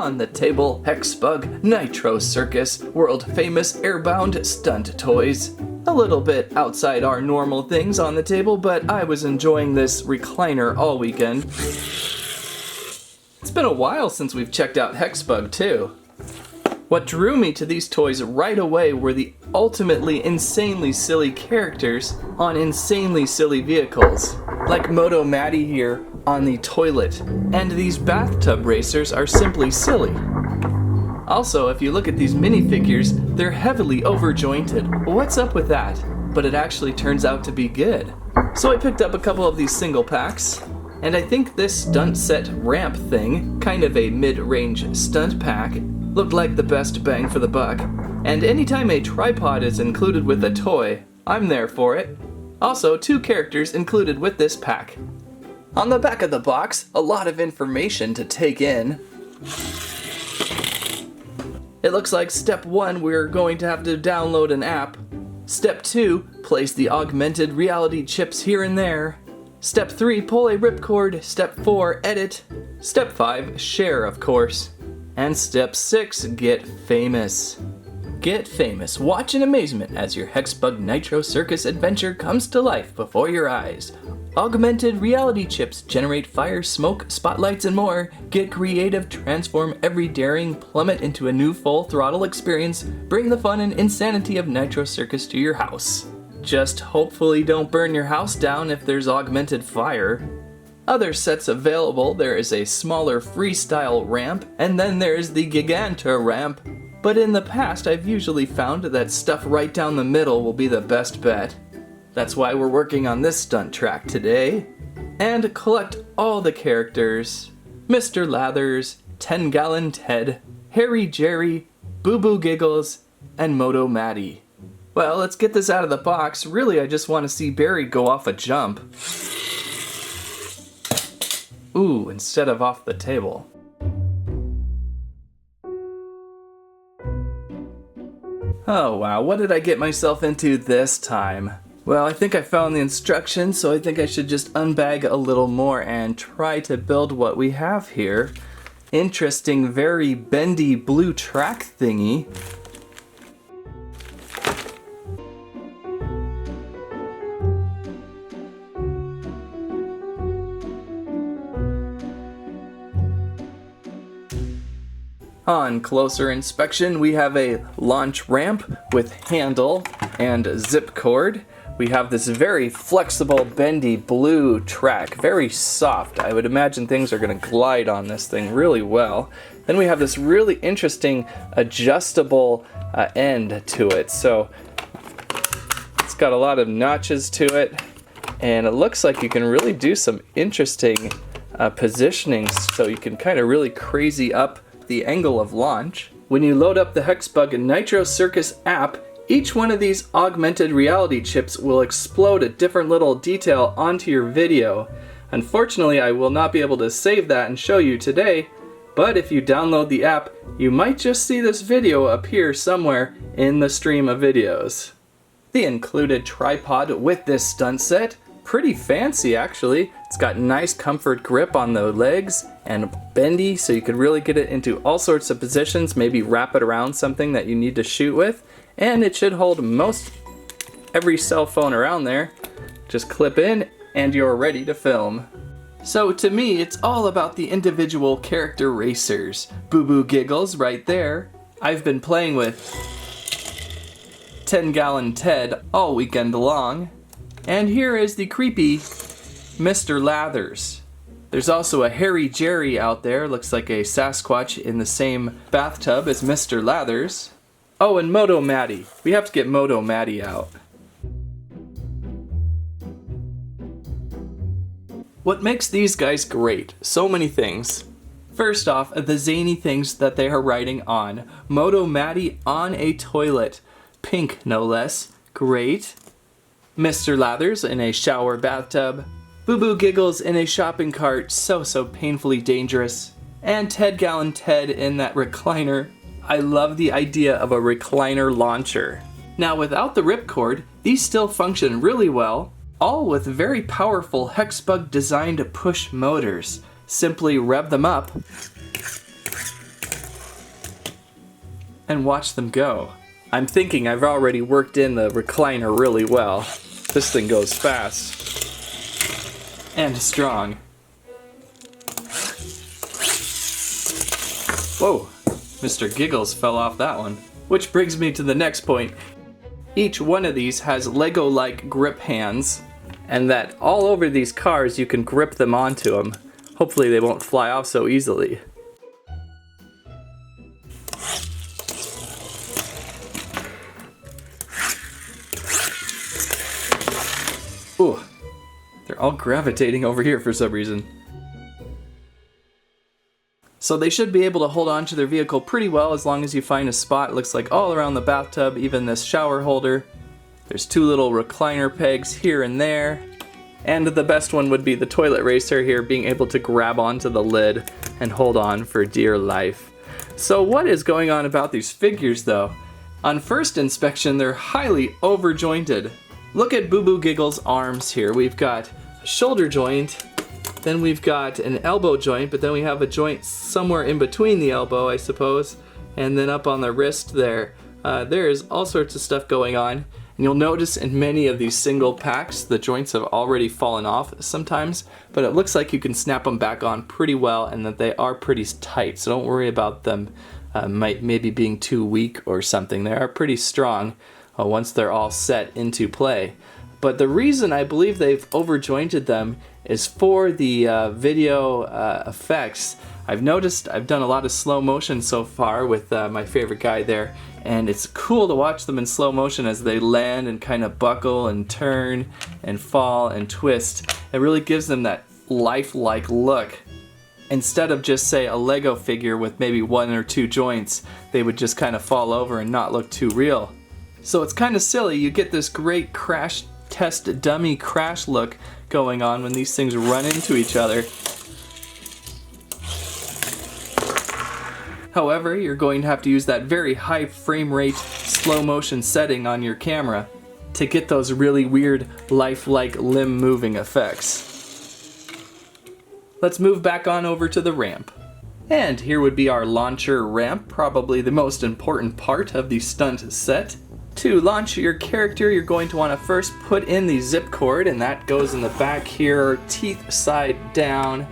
on the table, HEXBUG Nitro Circus, world famous airbound stunt toys. A little bit outside our normal things on the table, but I was enjoying this recliner all weekend. It's been a while since we've checked out HEXBUG too. What drew me to these toys right away were the ultimately insanely silly characters on insanely silly vehicles, like Moto Maddie here on the toilet, and these bathtub racers are simply silly. Also, if you look at these minifigures, they're heavily overjointed. What's up with that? But it actually turns out to be good. So I picked up a couple of these single packs, and I think this stunt set ramp thing, kind of a mid-range stunt pack, looked like the best bang for the buck. And anytime a tripod is included with a toy, I'm there for it. Also, 2 characters included with this pack. On the back of the box, a lot of information to take in. It looks like step 1, we're going to have to download an app. Step 2, place the augmented reality chips here and there. Step 3, pull a ripcord. Step 4, edit. Step 5, share, of course. And step 6, get famous. Get famous. Watch in amazement as your HEXBUG Nitro Circus adventure comes to life before your eyes. Augmented reality chips generate fire, smoke, spotlights, and more. Get creative, transform every daring plummet into a new full throttle experience. Bring the fun and insanity of Nitro Circus to your house. Just hopefully don't burn your house down if there's augmented fire. Other sets available, there is a smaller freestyle ramp, and then there's the Giganta ramp. But in the past, I've usually found that stuff right down the middle will be the best bet. That's why we're working on this stunt track today. And collect all the characters: Mr. Lathers, 10-Gallon Ted, Harry Jerry, Boo Boo Giggles, and Moto Maddie. Well, let's get this out of the box. Really, I just want to see Barry go off a jump. Ooh, instead of off the table. Oh wow, what did I get myself into this time? Well, I think I found the instructions, so I think I should just unbag a little more and try to build what we have here. Interesting, very bendy blue track thingy. On closer inspection, we have a launch ramp with handle and zip cord. We have this very flexible, bendy blue track, very soft. I would imagine things are going to glide on this thing really well. Then we have this really interesting adjustable end to it. So it's got a lot of notches to it, and it looks like you can really do some interesting positioning, so you can kind of really crazy up the angle of launch. When you load up the HEXBUG Nitro Circus app, each one of these augmented reality chips will explode a different little detail onto your video. Unfortunately, I will not be able to save that and show you today, but if you download the app, you might just see this video appear somewhere in the stream of videos. The included tripod with this stunt set, pretty fancy actually. It's got nice comfort grip on the legs and bendy, so you could really get it into all sorts of positions, maybe wrap it around something that you need to shoot with, and it should hold most every cell phone around there. Just clip in and you're ready to film. So to me, it's all about the individual character racers. Boo Boo Giggles right there. I've been playing with 10-Gallon Ted all weekend long. And here is the creepy Mr. Lathers. There's also a Harry Jerry out there, looks like a Sasquatch in the same bathtub as Mr. Lathers. Oh, and Moto Maddie. We have to get Moto Maddie out. What makes these guys great? So many things. First off, the zany things that they are riding on. Moto Maddie on a toilet. Pink, no less. Great. Mr. Lathers in a shower bathtub. Boo Boo Giggles in a shopping cart, so painfully dangerous. And 10-Gallon Ted in that recliner. I love the idea of a recliner launcher. Now without the ripcord, these still function really well, all with very powerful HEXBUG designed push motors. Simply rev them up, and watch them go. I'm thinking I've already worked in the recliner really well. This thing goes fast and strong. Whoa, Mr. Giggles fell off that one. Which brings me to the next point. Each one of these has Lego-like grip hands, and that all over these cars you can grip them onto them. Hopefully they won't fly off so easily. Ooh, they're all gravitating over here for some reason. So they should be able to hold on to their vehicle pretty well as long as you find a spot. It looks like all around the bathtub, even this shower holder. There's two little recliner pegs here and there. And the best one would be the toilet racer here, being able to grab onto the lid and hold on for dear life. So what is going on about these figures though? On first inspection, they're highly over-jointed. Look at Boo Boo Giggles' arms here. We've got a shoulder joint, then we've got an elbow joint, but then we have a joint somewhere in between the elbow, I suppose, and then up on the wrist there. There is all sorts of stuff going on, and you'll notice in many of these single packs, the joints have already fallen off sometimes, but it looks like you can snap them back on pretty well and that they are pretty tight, so don't worry about them maybe being too weak or something. They are pretty strong once they're all set into play. But the reason I believe they've over-jointed them is for the video effects. I've noticed I've done a lot of slow motion so far with my favorite guy there, and it's cool to watch them in slow motion as they land and kind of buckle and turn and fall and twist. It really gives them that lifelike look. Instead of just, say, a Lego figure with maybe one or two joints, they would just kind of fall over and not look too real. So it's kind of silly. You get this great crash test dummy crash look going on when these things run into each other. However, you're going to have to use that very high frame rate slow motion setting on your camera to get those really weird lifelike limb moving effects. Let's move back on over to the ramp. And here would be our launcher ramp, probably the most important part of the stunt set. To launch your character, you're going to want to first put in the zip cord, and that goes in the back here, teeth side down.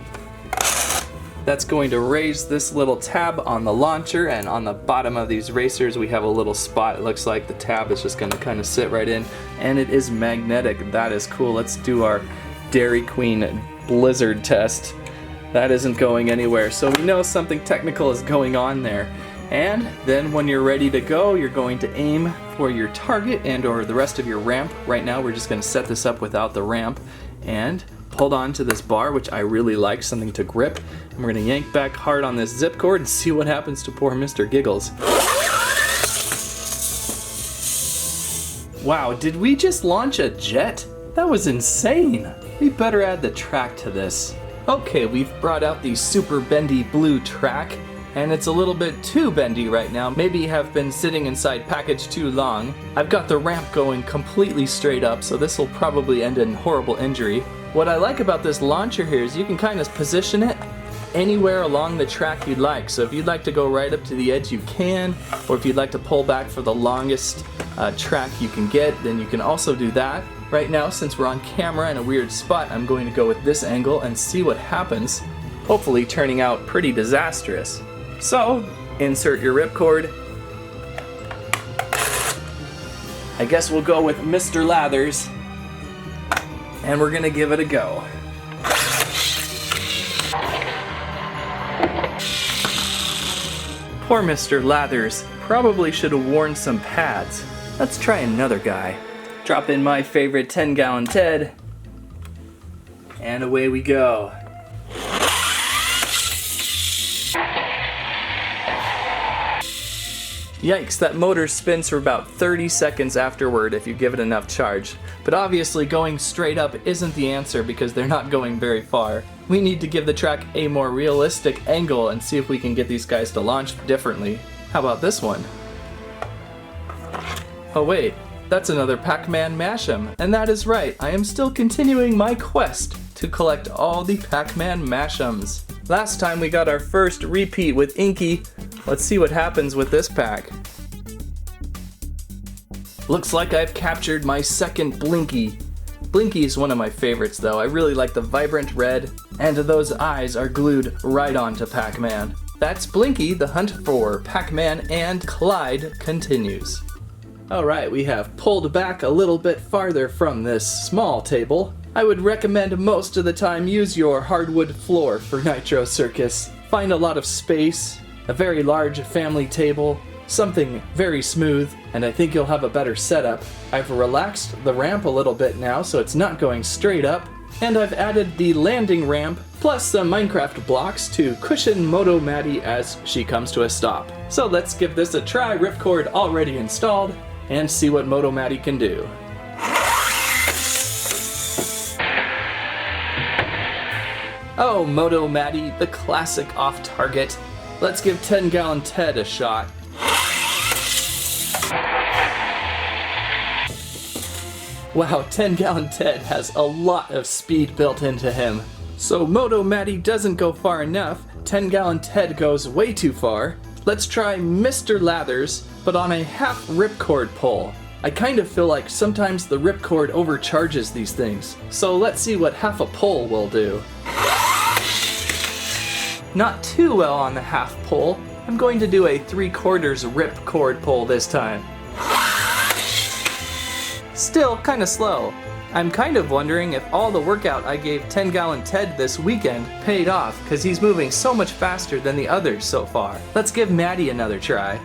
That's going to raise this little tab on the launcher, and on the bottom of these racers we have a little spot. It looks like the tab is just going to kind of sit right in, and it is magnetic. That is cool. Let's do our Dairy Queen blizzard test. That isn't going anywhere, so we know something technical is going on there. And then when you're ready to go, you're going to aim for your target and or the rest of your ramp. Right now we're just going to set this up without the ramp and hold on to this bar, which I really like, something to grip. And we're going to yank back hard on this zip cord and see what happens to poor Mr. Giggles. Wow, did we just launch a jet? That was insane. We better add the track to this. Okay, we've brought out the super bendy blue track. And it's a little bit too bendy right now. Maybe have been sitting inside package too long. I've got the ramp going completely straight up, so this will probably end in horrible injury. What I like about this launcher here is you can kind of position it anywhere along the track you'd like. So if you'd like to go right up to the edge, you can, or if you'd like to pull back for the longest track you can get, then you can also do that. Right now, since we're on camera in a weird spot, I'm going to go with this angle and see what happens, hopefully turning out pretty disastrous. So, insert your ripcord. I guess we'll go with Mr. Lathers, and we're gonna give it a go. Poor Mr. Lathers probably should have worn some pads. Let's try another guy. Drop in my favorite 10-gallon Ted, and away we go. Yikes, that motor spins for about 30 seconds afterward if you give it enough charge. But obviously going straight up isn't the answer because they're not going very far. We need to give the track a more realistic angle and see if we can get these guys to launch differently. How about this one? Oh wait, that's another Pac-Man Mashem. And that is right, I am still continuing my quest to collect all the Pac-Man Mashems. Last time we got our first repeat with Inky. Let's see what happens with this pack. Looks like I've captured my second Blinky. Blinky is one of my favorites though. I really like the vibrant red, and those eyes are glued right onto Pac-Man. That's Blinky. The hunt for Pac-Man and Clyde continues. Alright, we have pulled back a little bit farther from this small table. I would recommend most of the time use your hardwood floor for Nitro Circus. Find a lot of space, a very large family table, something very smooth, and I think you'll have a better setup. I've relaxed the ramp a little bit now so it's not going straight up, and I've added the landing ramp plus some Minecraft blocks to cushion Moto Maddie as she comes to a stop. So let's give this a try, ripcord already installed, and see what Moto Maddie can do. Oh, Moto Maddie, the classic off-target. Let's give 10 Gallon Ted a shot. Wow, 10 Gallon Ted has a lot of speed built into him. So Moto Maddie doesn't go far enough, 10 Gallon Ted goes way too far. Let's try Mr. Lathers, but on a half ripcord pull. I kind of feel like sometimes the ripcord overcharges these things. So let's see what half a pull will do. Not too well on the half pull. I'm going to do a 3/4 ripcord pull this time. Still kind of slow. I'm kind of wondering if all the workout I gave 10 Gallon Ted this weekend paid off, because he's moving so much faster than the others so far. Let's give Maddie another try.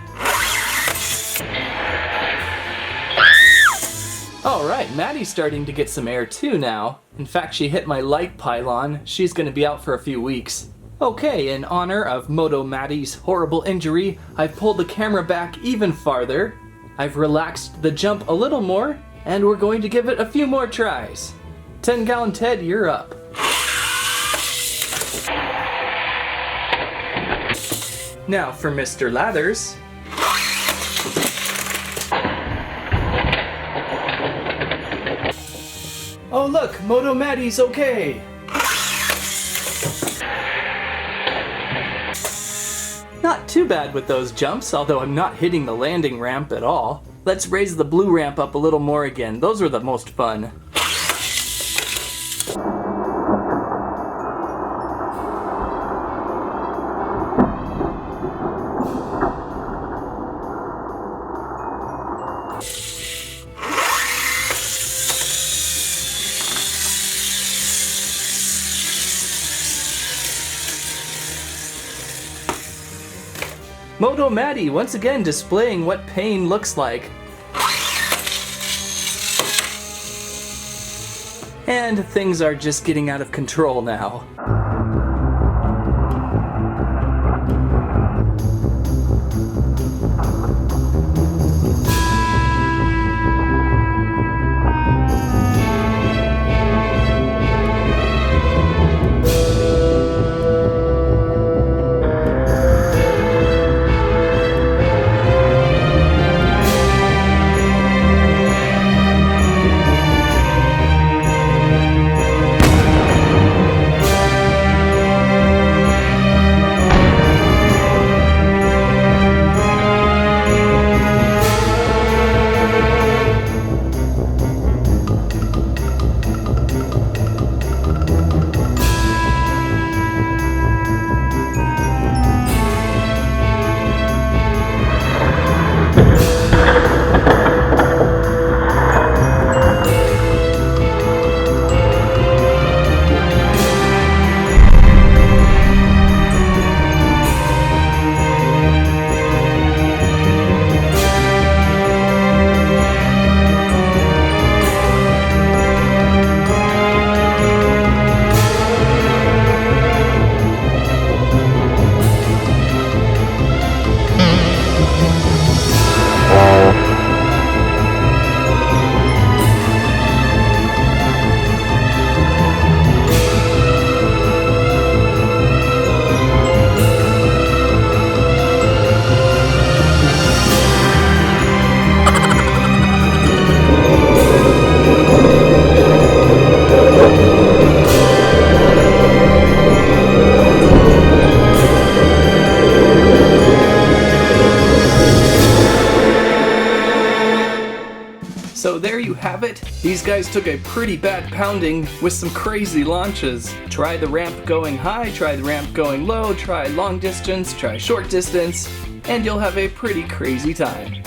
Alright, Maddie's starting to get some air too now. In fact, she hit my light pylon. She's going to be out for a few weeks. Okay, in honor of Moto Maddie's horrible injury, I've pulled the camera back even farther. I've relaxed the jump a little more, and we're going to give it a few more tries. 10 Gallon Ted, you're up. Now for Mr. Lathers. Oh look, Moto Maddie's okay. Not too bad with those jumps, although I'm not hitting the landing ramp at all. Let's raise the blue ramp up a little more again. Those are the most fun. Moto Maddie once again displaying what pain looks like. And things are just getting out of control now. So there you have it. These guys took a pretty bad pounding with some crazy launches. Try the ramp going high, try the ramp going low, try long distance, try short distance, and you'll have a pretty crazy time.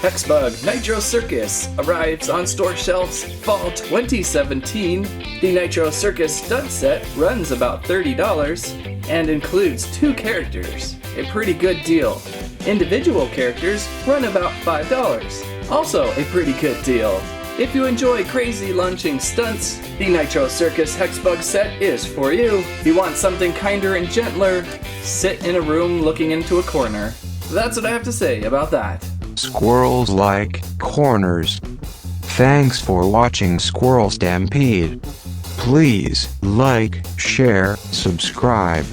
HEXBUG Nitro Circus arrives on store shelves fall 2017. The Nitro Circus Stunt set runs about $30 and includes 2 characters, a pretty good deal. Individual characters run about $5, also a pretty good deal. If you enjoy crazy launching stunts, the Nitro Circus HEXBUG set is for you. If you want something kinder and gentler, sit in a room looking into a corner. That's what I have to say about that. Squirrels like corners. Thanks for watching Squirrel Stampede. Please like, share, subscribe.